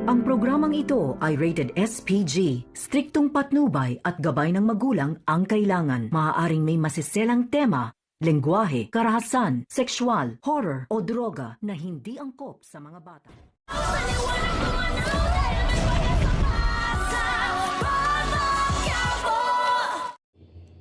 Ang programang ito ay rated SPG. Striktong patnubay at gabay ng magulang ang kailangan. Maaaring may masiselang tema, lengguwahe, karahasan, sexual, horror o droga na hindi angkop sa mga bata.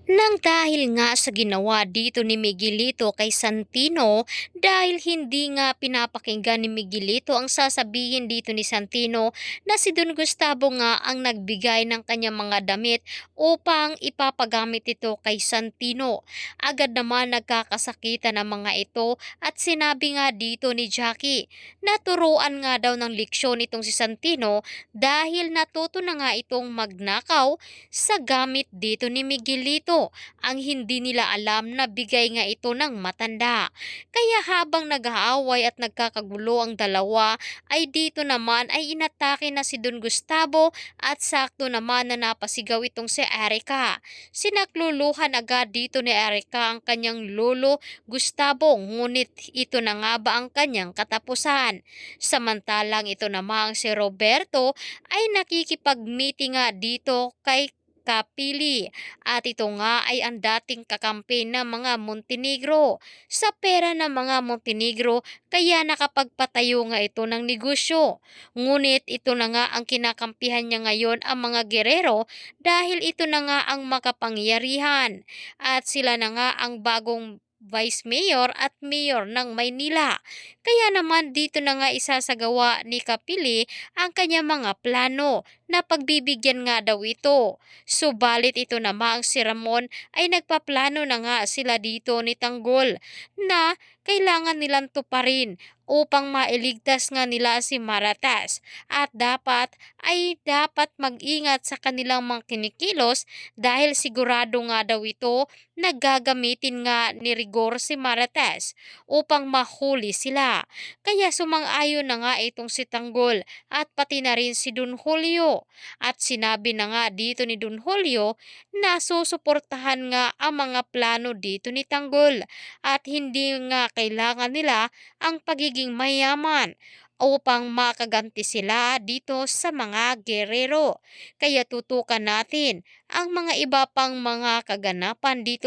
Nang dahil nga sa ginawa dito ni Miguelito kay Santino, dahil hindi nga pinapakinggan ni Miguelito ang sasabihin dito ni Santino na si Don Gustavo nga ang nagbigay ng kanyang mga damit upang ipapagamit ito kay Santino. Agad naman nagkakasakitan ang mga ito at sinabi nga dito ni Jackie na turuan nga daw ng leksyon itong si Santino dahil natuto na nga itong magnakaw sa gamit dito ni Miguelito. Ang hindi nila alam na bigay nga ito ng matanda. Kaya habang nag-aaway at nagkakagulo ang dalawa ay dito naman ay inatake na si Don Gustavo at sakto naman na napasigaw itong si Erica. Sinakluluhan agad dito ni Erica ang kanyang lolo Gustavo, ngunit ito na nga ba ang kanyang katapusan. Samantalang ito namang si Roberto ay nakikipag-meeting nga dito kay Kapili at ito nga ay ang dating kakampi ng mga Montenegro. Sa pera ng mga Montenegro kaya nakapagpatayo nga ito ng negosyo. Ngunit ito na nga ang kinakampihan niya ngayon ang mga gerero dahil ito na nga ang makapangyarihan at sila na nga ang bagong Vice Mayor at Mayor ng Maynila. Kaya naman dito na nga isasagawa ni Kapili ang kanyang mga plano na pagbibigyan nga daw ito. Subalit ito namang si Ramon ay nagpaplano na nga sila dito ni Tanggol na kailangan nilang tuparin upang mailigtas nga nila si Maratas at dapat mag-ingat sa kanilang mga kinikilos dahil sigurado nga daw ito na gagamitin nga ni Rigor si Maratas upang mahuli sila. Kaya sumang-ayon na nga itong si Tanggol at pati na rin si Don Julio. At sinabi na nga dito ni Don Julio na susuportahan nga ang mga plano dito ni Tanggol at hindi nga kailangan nila ang pagiging mayaman upang makaganti sila dito sa mga gerero. Kaya tutukan natin ang mga iba pang mga kaganapan dito